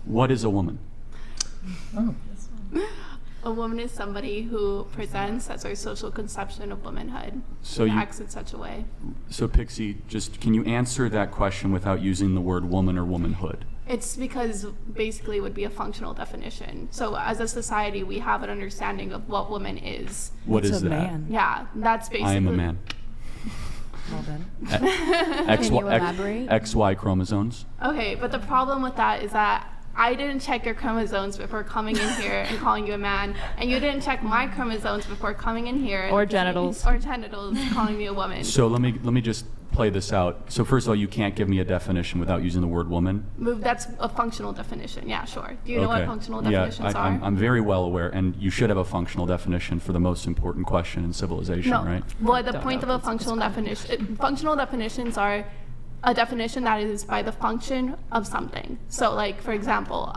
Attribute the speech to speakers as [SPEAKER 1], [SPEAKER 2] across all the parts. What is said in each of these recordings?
[SPEAKER 1] What is a woman?
[SPEAKER 2] Oh.
[SPEAKER 3] A woman is somebody who presents as our social conception of womanhood.
[SPEAKER 1] So
[SPEAKER 3] and acts in such a way.
[SPEAKER 1] So Pixie, just can you answer that question without using the word woman or womanhood?
[SPEAKER 3] It's because basically it would be a functional definition. So as a society, we have an understanding of what woman is.
[SPEAKER 1] What
[SPEAKER 4] It's
[SPEAKER 1] is
[SPEAKER 4] a
[SPEAKER 1] that?
[SPEAKER 4] man.
[SPEAKER 3] Yeah, that's basically.
[SPEAKER 1] I am a man.
[SPEAKER 4] Well done.
[SPEAKER 1] X,
[SPEAKER 5] Can you
[SPEAKER 1] Y,
[SPEAKER 5] elaborate?
[SPEAKER 1] XY chromosomes.
[SPEAKER 3] Okay, but the problem with that is that I didn't check your chromosomes before coming in here and calling you a man, and you didn't check my chromosomes before coming in here.
[SPEAKER 4] Or genitals.
[SPEAKER 3] Or genitals, calling me a woman.
[SPEAKER 1] So let me just play this out. So first of all, you can't give me a definition without using the word woman.
[SPEAKER 3] That's a functional definition. Yeah, sure. Do you know what functional definitions are?
[SPEAKER 1] I'm very well aware, and you should have a functional definition for the most important question in civilization,
[SPEAKER 3] No.
[SPEAKER 1] right?
[SPEAKER 3] Well, the point of a functional definition, functional definitions are a definition that is by the function of something. So, like for example,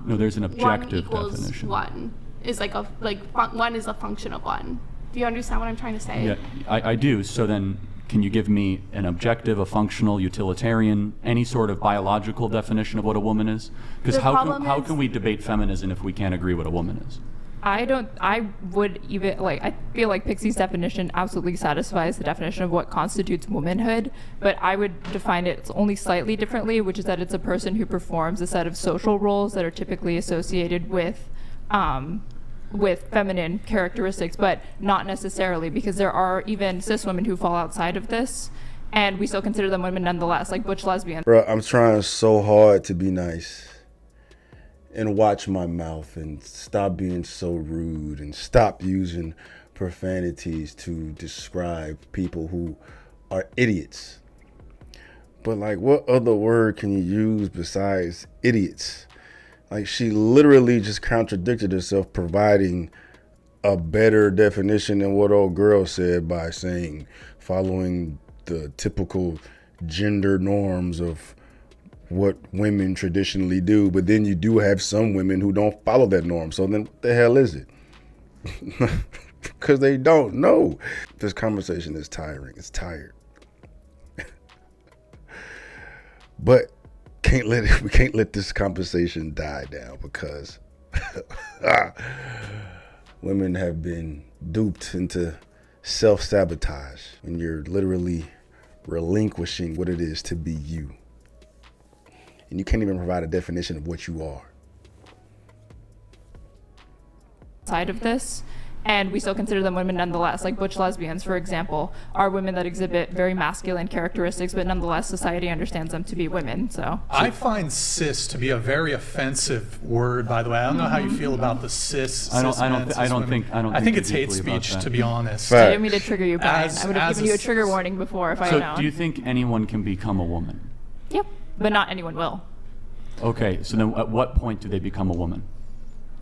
[SPEAKER 1] No, there's an objective
[SPEAKER 3] 1 equals
[SPEAKER 1] definition.
[SPEAKER 3] 1 is one is a function of 1. Do you understand what I'm trying to say?
[SPEAKER 1] Yeah, I do. So then, can you give me an objective, a functional, utilitarian, any sort of biological definition of what a woman is? Because
[SPEAKER 3] The
[SPEAKER 1] how
[SPEAKER 3] problem
[SPEAKER 1] can we debate feminism if we can't agree what a woman is?
[SPEAKER 4] I would even, I feel like Pixie's definition absolutely satisfies the definition of what constitutes womanhood, but I would define it only slightly differently, which is that it's a person who performs a set of social roles that are typically associated with feminine characteristics, but not necessarily, because there are even cis women who fall outside of this, and we still consider them women nonetheless, like butch lesbians.
[SPEAKER 6] Bro, I'm trying so hard to be nice and watch my mouth and stop being so rude and stop using profanities to describe people who are idiots. But like, what other word can you use besides idiots? Like, she literally just contradicted herself, providing a better definition than what old girl said by saying following the typical gender norms of what women traditionally do. But then you do have some women who don't follow that norm. So then what the hell is it? Because they don't know. This conversation is tiring. It's tired. But we can't let this conversation die down, because women have been duped into self-sabotage, and you're literally relinquishing what it is to be you. And you can't even provide a definition of what you are.
[SPEAKER 4] Side of this, and we still consider them women nonetheless, like butch lesbians, for example, are women that exhibit very masculine characteristics, but nonetheless society understands them to be women. So
[SPEAKER 2] I find cis to be a very offensive word, by the way. I don't know how you feel about the cis.
[SPEAKER 1] I
[SPEAKER 2] think it's hate speech, to be honest.
[SPEAKER 6] Fact.
[SPEAKER 4] I didn't mean to trigger you, Brian. I would have
[SPEAKER 2] as
[SPEAKER 4] given you a trigger warning before if I had
[SPEAKER 1] So
[SPEAKER 4] known.
[SPEAKER 1] do you think anyone can become a woman?
[SPEAKER 4] Yep, but not anyone will.
[SPEAKER 1] Okay, so then at what point do they become a woman?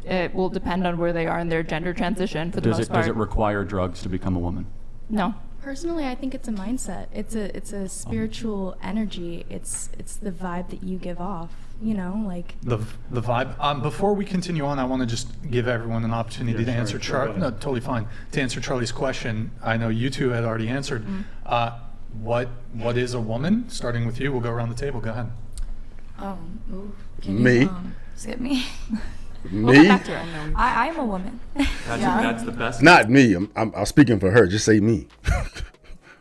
[SPEAKER 4] It will depend on where they are in their gender transition for the
[SPEAKER 1] Does
[SPEAKER 4] most
[SPEAKER 1] it
[SPEAKER 4] part.
[SPEAKER 1] does it require drugs to become a woman?
[SPEAKER 4] No.
[SPEAKER 5] Personally, I think it's a mindset. It's a spiritual energy. It's the vibe that you give off. You know, like
[SPEAKER 2] The vibe. Before we continue on, I want to just give everyone an opportunity to answer totally fine. To answer Charlie's question. I know you two had already answered. What is a woman? Starting with you, we'll go around the table. Go ahead.
[SPEAKER 6] Me?
[SPEAKER 5] Skip me.
[SPEAKER 6] Me?
[SPEAKER 5] I'm a woman.
[SPEAKER 1] That's the best.
[SPEAKER 6] Not me. I'm speaking for her. Just say me.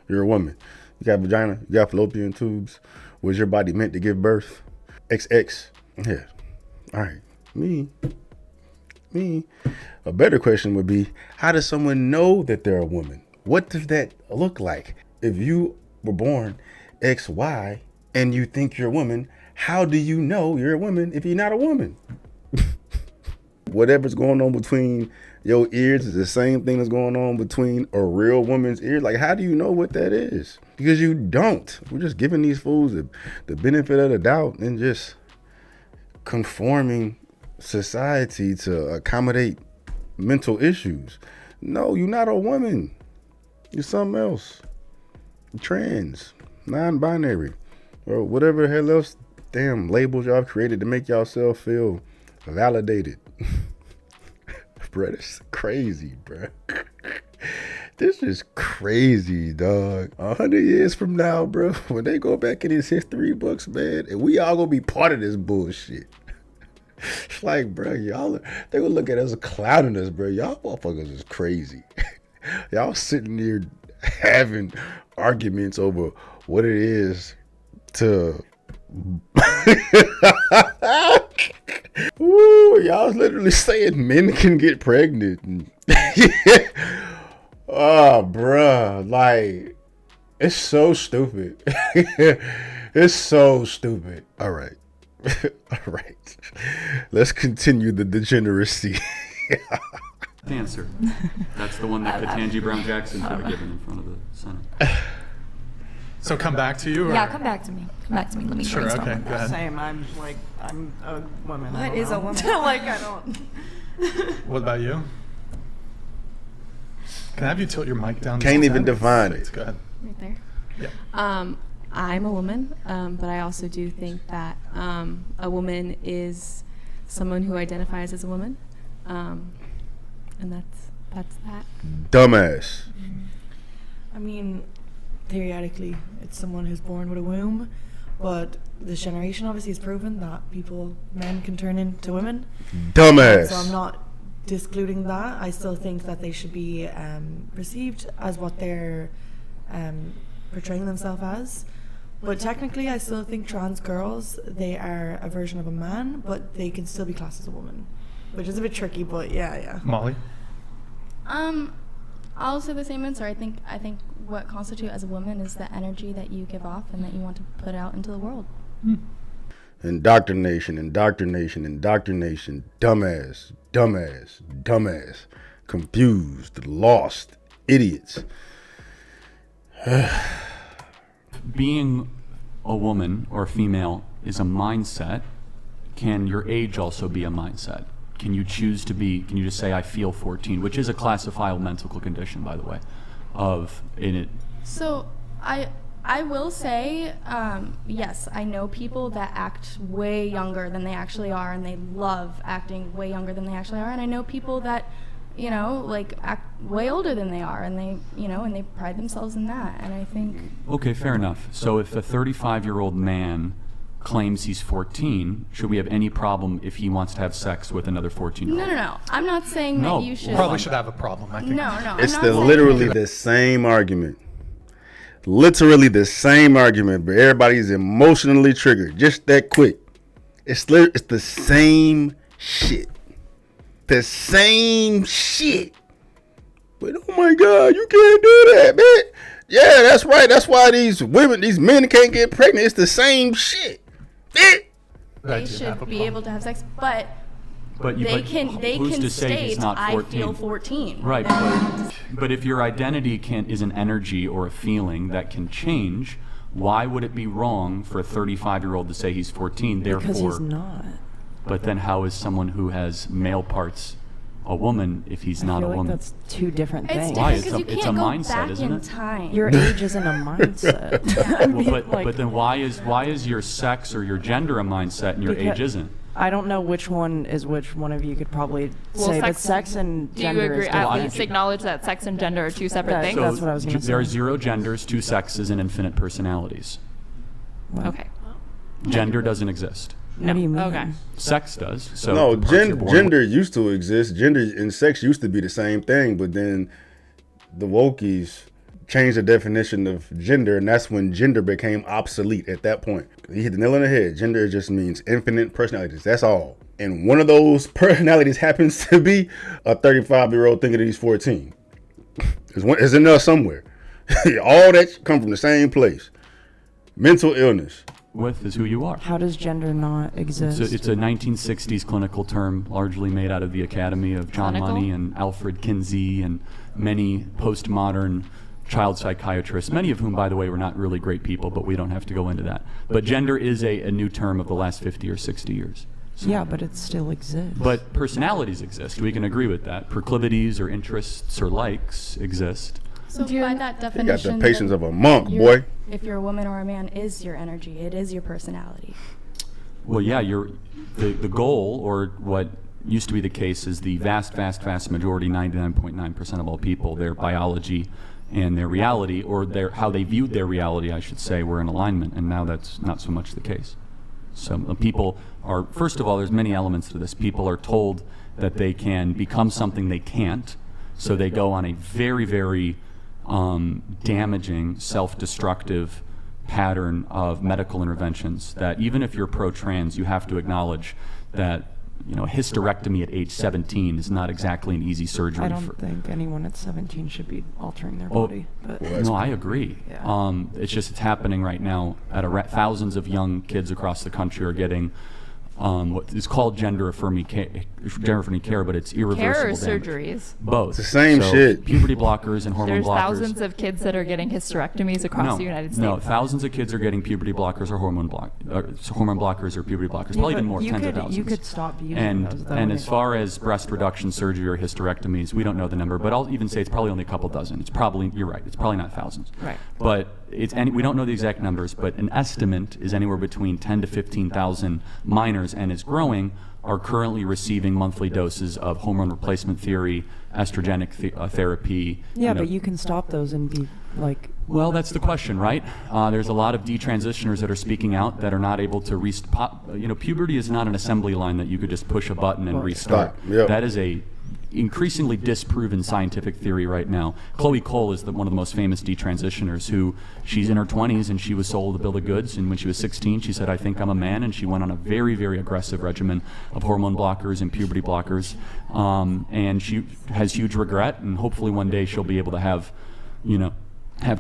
[SPEAKER 6] You're a woman. You got vagina. You got fallopian tubes. Was your body meant to give birth? XX. Yeah. All right. Me. A better question would be, how does someone know that they're a woman? What does that look like? If you were born XY and you think you're a woman, how do you know you're a woman if you're not a woman? Whatever's going on between your ears is the same thing that's going on between a real woman's ears. Like, how do you know what that is? Because you don't. We're just giving these fools the benefit of the doubt and just conforming society to accommodate mental issues. No, you're not a woman. You're something else. Trans, non-binary, or whatever the hell else damn labels y'all created to make y'all feel validated. Bro, this is crazy, bro. This is crazy, dog. 100 years from now, bro, when they go back in these history books, man, and we all gonna be part of this bullshit. It's like, bro, they would look at us clowning us, bro. Y'all motherfuckers is crazy. Y'all sitting there having arguments over what it is to. Ooh, y'all literally saying men can get pregnant. Oh, bruh, like, it's so stupid. It's so stupid. All right. All right. Let's continue the degeneracy.
[SPEAKER 1] Answer. That's the one that Ketanji Brown Jackson could have given in front of the Senate.
[SPEAKER 2] So come back to you? Or?
[SPEAKER 5] Yeah, come back to me. Come back to me. Let me
[SPEAKER 2] Sure,
[SPEAKER 5] brainstorm
[SPEAKER 2] okay,
[SPEAKER 5] on
[SPEAKER 2] go
[SPEAKER 5] that.
[SPEAKER 2] ahead.
[SPEAKER 7] Same. I'm a woman.
[SPEAKER 5] What is a woman?
[SPEAKER 7] Like, I don't.
[SPEAKER 2] What about you? Can I have you tilt your mic down?
[SPEAKER 6] Can't
[SPEAKER 2] just a
[SPEAKER 6] even
[SPEAKER 2] tad?
[SPEAKER 6] define it.
[SPEAKER 2] Go ahead.
[SPEAKER 5] Right there.
[SPEAKER 2] Yeah.
[SPEAKER 5] I'm a woman, but I also do think that a woman is someone who identifies as a woman, and that's that.
[SPEAKER 6] Dumbass.
[SPEAKER 7] I mean, theoretically, it's someone who's born with a womb, but this generation obviously has proven that men can turn into women.
[SPEAKER 6] Dumbass.
[SPEAKER 7] So I'm not discluding that. I still think that they should be perceived as what they're portraying themselves as. But technically, I still think trans girls, they are a version of a man, but they can still be classed as a woman, which is a bit tricky, but yeah.
[SPEAKER 2] Molly?
[SPEAKER 5] I'll say the same answer. I think what constitutes as a woman is the energy that you give off and that you want to put out into the world.
[SPEAKER 6] Indoctrination, indoctrination, indoctrination. Dumbass, dumbass, dumbass. Confused, lost, idiots.
[SPEAKER 1] Being a woman or a female is a mindset. Can your age also be a mindset? Can you choose to be, can you just say, I feel 14, which is a classifiable mental condition, by the way,
[SPEAKER 5] So I will say, yes, I know people that act way younger than they actually are, and they love acting way younger than they actually are. And I know people that, act way older than they are, and they pride themselves in that. And I think.
[SPEAKER 1] Okay, fair enough. So if a 35-year-old man claims he's 14, should we have any problem if he wants to have sex with another 14-year-old?
[SPEAKER 5] No. I'm not saying
[SPEAKER 1] No.
[SPEAKER 5] that you should.
[SPEAKER 2] Probably should have a problem, I think.
[SPEAKER 5] No.
[SPEAKER 6] It's
[SPEAKER 5] I'm not saying
[SPEAKER 6] literally
[SPEAKER 5] that.
[SPEAKER 6] the same argument. Literally the same argument, but everybody's emotionally triggered just that quick. It's the same shit. The same shit. But oh my God, you can't do that, man. Yeah, that's right. That's why these men can't get pregnant. It's the same shit.
[SPEAKER 5] They should be able to have sex, but
[SPEAKER 1] But
[SPEAKER 5] they can
[SPEAKER 1] who's to say he's
[SPEAKER 5] state,
[SPEAKER 1] not
[SPEAKER 5] I
[SPEAKER 1] 14?
[SPEAKER 5] feel 14.
[SPEAKER 1] Right, but if your identity is an energy or a feeling that can change, why would it be wrong for a 35-year-old to say he's 14?
[SPEAKER 7] Because
[SPEAKER 1] Therefore,
[SPEAKER 7] he's not.
[SPEAKER 1] But then how is someone who has male parts a woman if he's not
[SPEAKER 7] I
[SPEAKER 1] a
[SPEAKER 7] feel like
[SPEAKER 1] woman?
[SPEAKER 7] that's two different
[SPEAKER 5] It's
[SPEAKER 7] things.
[SPEAKER 1] Why?
[SPEAKER 5] different because you
[SPEAKER 1] It's a
[SPEAKER 5] can't go
[SPEAKER 1] mindset,
[SPEAKER 5] back
[SPEAKER 1] isn't
[SPEAKER 5] in
[SPEAKER 1] it?
[SPEAKER 5] time.
[SPEAKER 7] Your age isn't a mindset. I mean,
[SPEAKER 1] But then why is your sex or your gender a mindset and your
[SPEAKER 7] Because-
[SPEAKER 1] age isn't?
[SPEAKER 7] I don't know which one is which. One of you could probably say, but sex and
[SPEAKER 4] Do you
[SPEAKER 7] gender
[SPEAKER 4] agree?
[SPEAKER 7] is
[SPEAKER 4] At
[SPEAKER 7] different.
[SPEAKER 4] least acknowledge that sex and gender are two separate
[SPEAKER 7] That-
[SPEAKER 4] things.
[SPEAKER 7] That's what I was gonna
[SPEAKER 1] There are
[SPEAKER 7] say.
[SPEAKER 1] 0 genders, 2 sexes, and infinite personalities.
[SPEAKER 4] Okay.
[SPEAKER 1] Gender doesn't exist.
[SPEAKER 7] What do you mean?
[SPEAKER 4] Okay.
[SPEAKER 1] Sex does. So
[SPEAKER 6] No,
[SPEAKER 1] the parts you're born with-
[SPEAKER 6] gender used to exist. Gender and sex used to be the same thing, but then the wokies changed the definition of gender, and that's when gender became obsolete at that point. You hit the nail on the head. Gender just means infinite personalities. That's all. And one of those personalities happens to be a 35-year-old thinking that he's 14. It's in there somewhere. All that come from the same place. Mental illness.
[SPEAKER 1] with is who you are.
[SPEAKER 7] How does gender not exist?
[SPEAKER 1] It's a 1960s clinical term, largely made out of the Academy of John
[SPEAKER 4] Clinical?
[SPEAKER 1] Money and Alfred Kinsey and many postmodern child psychiatrists, many of whom, by the way, were not really great people, but we don't have to go into that. But gender is a new term of the last 50 or 60 years.
[SPEAKER 7] Yeah, but it still exists.
[SPEAKER 1] But personalities exist. We can agree with that. Proclivities or interests or likes exist.
[SPEAKER 5] So
[SPEAKER 4] Do you-
[SPEAKER 5] by that
[SPEAKER 6] You got
[SPEAKER 5] definition,
[SPEAKER 6] the patience
[SPEAKER 5] then
[SPEAKER 6] of a monk,
[SPEAKER 5] you're-
[SPEAKER 6] boy.
[SPEAKER 5] If you're a woman or a man, is your energy. It is your personality.
[SPEAKER 1] Well, yeah, the goal, or what used to be the case, is the vast majority, 99.9% of all people, their biology and their reality, or how they viewed their reality, I should say, were in alignment. And now that's not so much the case. So people are, first of all, there's many elements to this. People are told that they can become something they can't, so they go on a very, very damaging, self-destructive pattern of medical interventions that even if you're pro-trans, you have to acknowledge that a hysterectomy at age 17 is not exactly an easy surgery.
[SPEAKER 8] I don't think anyone at 17 should be altering their body. But
[SPEAKER 1] No, I agree.
[SPEAKER 8] Yeah.
[SPEAKER 1] It's happening right now. Thousands of young kids across the country are getting what is called gender-affirming care, but it's irreversible
[SPEAKER 4] Care or
[SPEAKER 1] damage.
[SPEAKER 4] surgeries?
[SPEAKER 1] Both.
[SPEAKER 6] It's the same shit.
[SPEAKER 1] Puberty blockers and hormone
[SPEAKER 4] There's
[SPEAKER 1] blockers.
[SPEAKER 4] thousands of kids that are getting hysterectomies across the United States.
[SPEAKER 1] No, thousands of kids are getting puberty blockers or hormone blockers or puberty blockers. Probably even more, tens of thousands.
[SPEAKER 8] You could stop using
[SPEAKER 1] And
[SPEAKER 8] those, though.
[SPEAKER 1] as far as breast reduction surgery or hysterectomies, we don't know the number, but I'll even say it's probably only a couple dozen. It's probably, you're right, it's probably not thousands.
[SPEAKER 8] Right.
[SPEAKER 1] But we don't know the exact numbers, but an estimate is anywhere between 10 to 15,000 minors, and is growing, are currently receiving monthly doses of hormone replacement therapy, estrogenic therapy.
[SPEAKER 8] Yeah, but you can stop those and be like.
[SPEAKER 1] Well, that's the question, right? There's a lot of detransitioners that are speaking out that are not able to puberty is not an assembly line that you could just push a button and restart.
[SPEAKER 6] Yep.
[SPEAKER 1] That is a increasingly disproven scientific theory right now. Chloe Cole is one of the most famous detransitioners who, she's in her 20s and she was sold a bill of goods, and when she was 16 she said, I think I'm a man, and she went on a very, very aggressive regimen of hormone blockers and puberty blockers, and she has huge regret, and hopefully one day she'll be able to have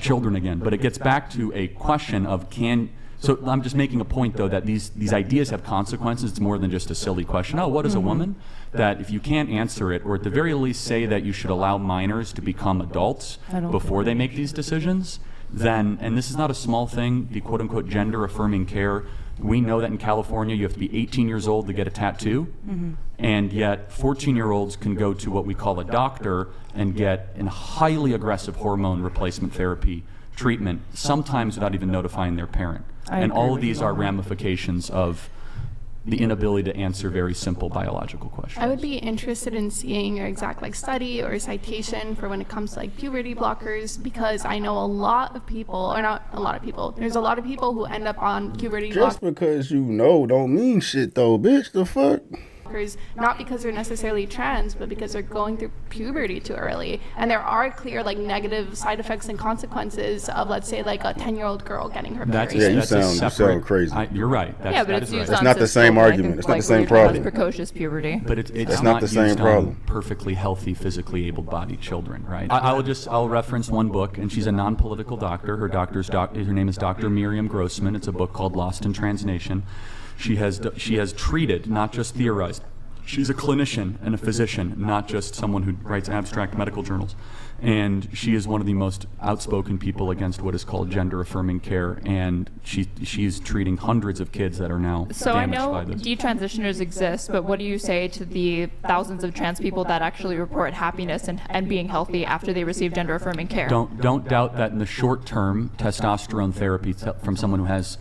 [SPEAKER 1] children again. But it gets back to a question of so I'm just making a point, though, that these ideas have consequences. It's more than just a silly question. Oh, what is a woman? That if you can't answer it, or at the very least say that you should allow minors to become adults before they make these decisions, then, and this is not a small thing, the quote-unquote gender-affirming care, we know that in California you have to be 18 years old to get a tattoo, and yet 14-year-olds can go to what we call a doctor and get a highly aggressive hormone replacement therapy treatment, sometimes without even notifying their parent. And all of these are ramifications of the inability to answer very simple biological questions.
[SPEAKER 3] I would be interested in seeing your exact study or citation for when it comes to puberty blockers, because I know a lot of people, or not a lot of people, there's a lot of people who end up on puberty
[SPEAKER 6] Just because you know don't mean shit though, bitch. The fuck?
[SPEAKER 3] Not because they're necessarily trans, but because they're going through puberty too early. And there are clear negative side effects and consequences of, let's say, a 10-year-old girl getting her period.
[SPEAKER 6] Yeah, you sound crazy.
[SPEAKER 1] You're right.
[SPEAKER 4] But it's used
[SPEAKER 6] That's
[SPEAKER 4] on
[SPEAKER 6] not the same argument. It's not the same problem.
[SPEAKER 4] Precocious puberty.
[SPEAKER 1] But it's
[SPEAKER 6] That's
[SPEAKER 1] not
[SPEAKER 6] not the same
[SPEAKER 1] used
[SPEAKER 6] problem.
[SPEAKER 1] on perfectly healthy, physically able-bodied children, right? I'll reference one book, and she's a non-political doctor. Her name is Dr. Miriam Grossman. It's a book called Lost in Transnation. She has treated, not just theorized. She's a clinician and a physician, not just someone who writes abstract medical journals. And she is one of the most outspoken people against what is called gender-affirming care, and she's treating hundreds of kids that are now
[SPEAKER 4] So I
[SPEAKER 1] damaged
[SPEAKER 4] know
[SPEAKER 1] by this.
[SPEAKER 4] detransitioners exist, but what do you say to the thousands of trans people that actually report happiness and being healthy after they receive gender-affirming care?
[SPEAKER 1] Don't doubt that in the short term, testosterone therapy from someone who has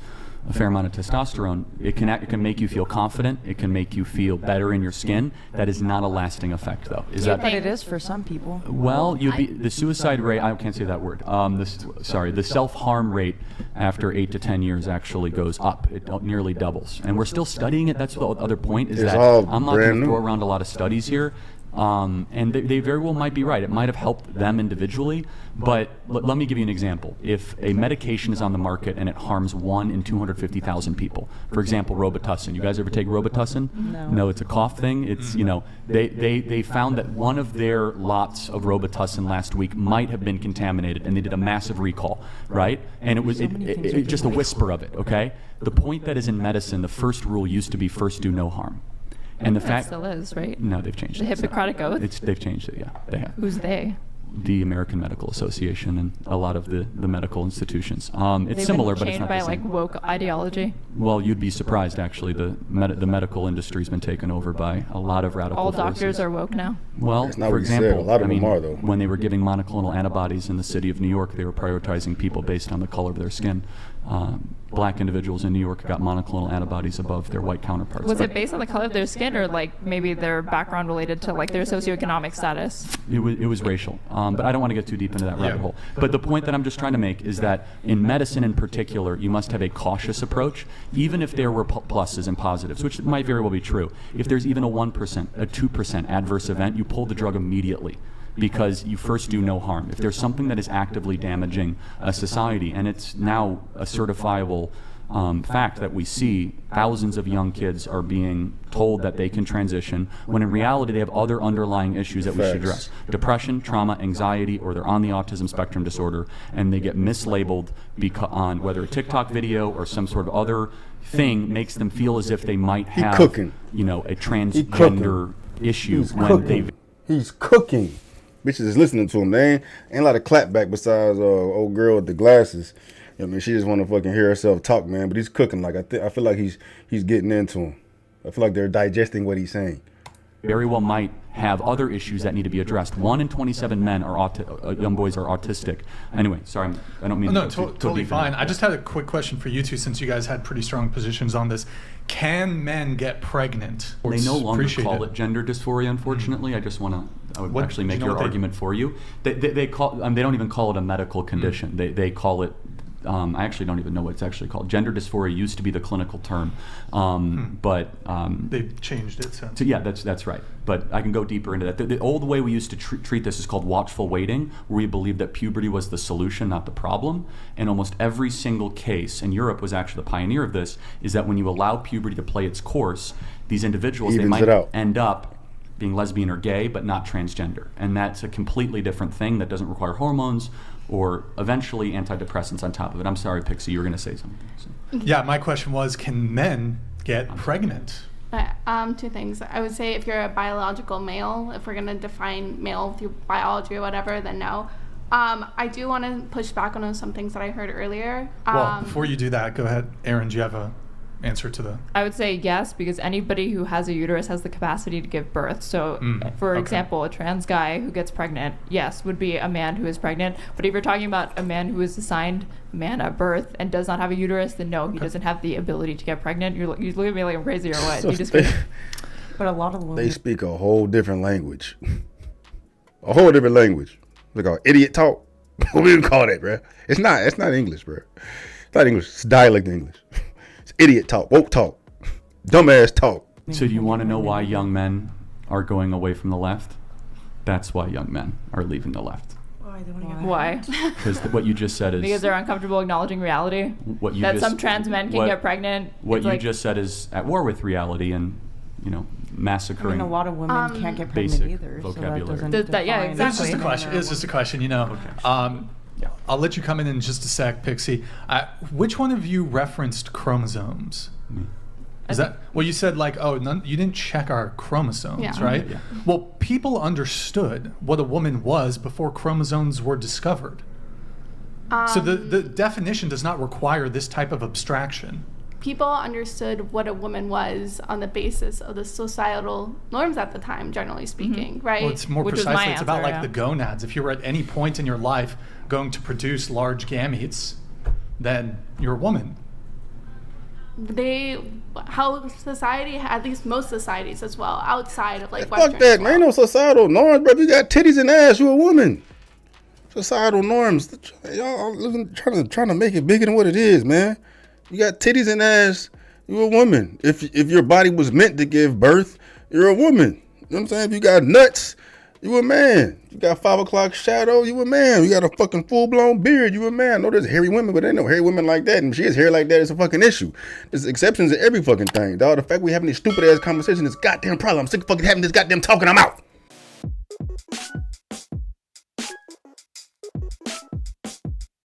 [SPEAKER 1] a fair amount of testosterone, it can make you feel confident. It can make you feel better in your skin. That is not a lasting effect, though.
[SPEAKER 8] But it is for some people.
[SPEAKER 1] Well, the suicide rate, I can't say that word. The self-harm rate after 8 to 10 years actually goes up. It nearly doubles. And we're still studying it. That's the other point, is
[SPEAKER 6] It's
[SPEAKER 1] that
[SPEAKER 6] all
[SPEAKER 1] I'm not going
[SPEAKER 6] brand
[SPEAKER 1] to throw
[SPEAKER 6] new.
[SPEAKER 1] around a lot of studies here. And they very well might be right. It might have helped them individually, but let me give you an example. If a medication is on the market and it harms 1 in 250,000 people, for example, Robitussin. You guys ever take Robitussin? No, it's a cough thing. It's, they found that one of their lots of Robitussin last week might have been contaminated, and they did a massive recall, right? And it was just a whisper of it, okay? The point that is in medicine, the first rule used to be first do no harm. And the
[SPEAKER 4] That
[SPEAKER 1] fact
[SPEAKER 4] still is, right?
[SPEAKER 1] No, they've changed
[SPEAKER 4] The
[SPEAKER 1] it.
[SPEAKER 4] Hippocratic Oath?
[SPEAKER 1] They've changed it, yeah. They have.
[SPEAKER 4] Who's they?
[SPEAKER 1] The American Medical Association and a lot of the medical institutions. It's
[SPEAKER 4] They've
[SPEAKER 1] similar,
[SPEAKER 4] been
[SPEAKER 1] but it's
[SPEAKER 4] changed
[SPEAKER 1] not
[SPEAKER 4] by
[SPEAKER 1] the same.
[SPEAKER 4] woke ideology.
[SPEAKER 1] Well, you'd be surprised, actually. The medical industry's been taken over by a lot of radical
[SPEAKER 4] All
[SPEAKER 1] forces.
[SPEAKER 4] doctors are woke now.
[SPEAKER 1] Well,
[SPEAKER 6] That's not
[SPEAKER 1] for
[SPEAKER 6] what you said.
[SPEAKER 1] example,
[SPEAKER 6] A lot of
[SPEAKER 1] I
[SPEAKER 6] them
[SPEAKER 1] mean,
[SPEAKER 6] are, though.
[SPEAKER 1] when they were giving monoclonal antibodies in the city of New York, they were prioritizing people based on the color of their skin. black individuals in New York got monoclonal antibodies above their white counterparts.
[SPEAKER 4] Was it based on the color of their skin, or like maybe their background related to like their socioeconomic status?
[SPEAKER 1] It was racial, but I don't want to get too deep into that rabbit hole. But the point that I'm just trying to make is that in medicine in particular, you must have a cautious approach, even if there were pluses and positives, which might very well be true. If there's even a 1%, a 2% adverse event, you pull the drug immediately, because you first do no harm. If there's something that is actively damaging a society, and it's now a certifiable fact that we see thousands of young kids are being told that they can transition, when in reality they have other underlying issues that we should address. Depression, trauma, anxiety, or they're on the autism spectrum disorder, and they get mislabeled on whether a TikTok video or some sort of other thing makes them feel as if they might have, a transgender issue when they...
[SPEAKER 6] He's cooking. Bitches is listening to him. They ain't a lot of clapback besides old girl with the glasses. I mean, she just want to fucking hear herself talk, man. But he's cooking. Like I feel like he's getting into him. I feel like they're digesting what he's saying.
[SPEAKER 1] Very well might have other issues that need to be addressed. 1 in 27 men are young boys are autistic. Anyway, sorry, I don't mean.
[SPEAKER 2] No, totally fine. I just had a quick question for you two, since you guys had pretty strong positions on this. Can men get pregnant?
[SPEAKER 1] They no longer call it gender dysphoria, unfortunately. I just want to. I would actually make your argument for you. They call. They don't even call it a medical condition. They call it. I actually don't even know what it's actually called. Gender dysphoria used to be the clinical term, but
[SPEAKER 2] they've changed it since.
[SPEAKER 1] So yeah, that's right. But I can go deeper into that. The old way we used to treat this is called watchful waiting, where we believed that puberty was the solution, not the problem. And almost every single case, and Europe was actually the pioneer of this, is that when you allow puberty to play its course, these individuals, they might end up being lesbian or gay, but not transgender. And that's a completely different thing that doesn't require hormones or eventually antidepressants on top of it. I'm sorry, Pixie, you were going to say something. So.
[SPEAKER 2] Yeah, my question was, can men get pregnant?
[SPEAKER 3] Two things. I would say if you're a biological male, if we're going to define male through biology or whatever, then no. I do want to push back on some things that I heard earlier.
[SPEAKER 2] Well, before you do that, go ahead. Aaron, do you have a answer to the...
[SPEAKER 4] I would say yes, because anybody who has a uterus has the capacity to give birth. So, for example, a trans guy who gets pregnant, yes, would be a man who is pregnant. But if you're talking about a man who is assigned man at birth and does not have a uterus, then no, he doesn't have the ability to get pregnant. You're looking at me like I'm crazy or what?
[SPEAKER 8] But a lot of women...
[SPEAKER 6] They speak a whole different language. A whole different language. They call idiot talk. What we even call that, bro? It's not English, bro. It's not English. It's dialect English. Idiot talk, woke talk, dumbass talk.
[SPEAKER 1] So do you want to know why young men are going away from the left? That's why young men are leaving the left.
[SPEAKER 4] Why?
[SPEAKER 1] Because what you just said is...
[SPEAKER 4] Because they're uncomfortable acknowledging reality? Some trans men can get pregnant?
[SPEAKER 1] What you just said is at war with reality and, massacring...
[SPEAKER 8] I mean, a lot of women can't get pregnant either.
[SPEAKER 1] Vocabulary.
[SPEAKER 8] So that doesn't
[SPEAKER 4] yeah, exactly.
[SPEAKER 2] It's just a question, Okay. I'll let you come in just a sec, Pixie. Which one of you referenced chromosomes?
[SPEAKER 1] Me.
[SPEAKER 2] Is that well? You said you didn't check our chromosomes, right?
[SPEAKER 1] Yeah.
[SPEAKER 2] Well, people understood what a woman was before chromosomes were discovered. So the definition does not require this type of abstraction.
[SPEAKER 3] People understood what a woman was on the basis of the societal norms at the time, generally speaking, right?
[SPEAKER 2] Well, it's more precisely, it's about the gonads. If you were at any point in your life going to produce large gametes, then you're a woman.
[SPEAKER 3] How society, at least most societies as well, outside of Western.
[SPEAKER 6] Fuck that, man. Ain't no societal norms, bro. If you got titties and ass, you a woman. Societal norms. Y'all trying to make it bigger than what it is, man. You got titties and ass, you're a woman. If your body was meant to give birth, you're a woman. You know what I'm saying? If you got nuts, you a man. You got 5 o'clock shadow, you a man. You got a fucking full-blown beard, you a man. I know there's hairy women, but there ain't no hairy women like that. And if she has hair like that, it's a fucking issue. There's exceptions to every fucking thing, dog. The fact we having these stupid-ass conversations is a goddamn problem. I'm sick of fucking having this goddamn talking, I'm out.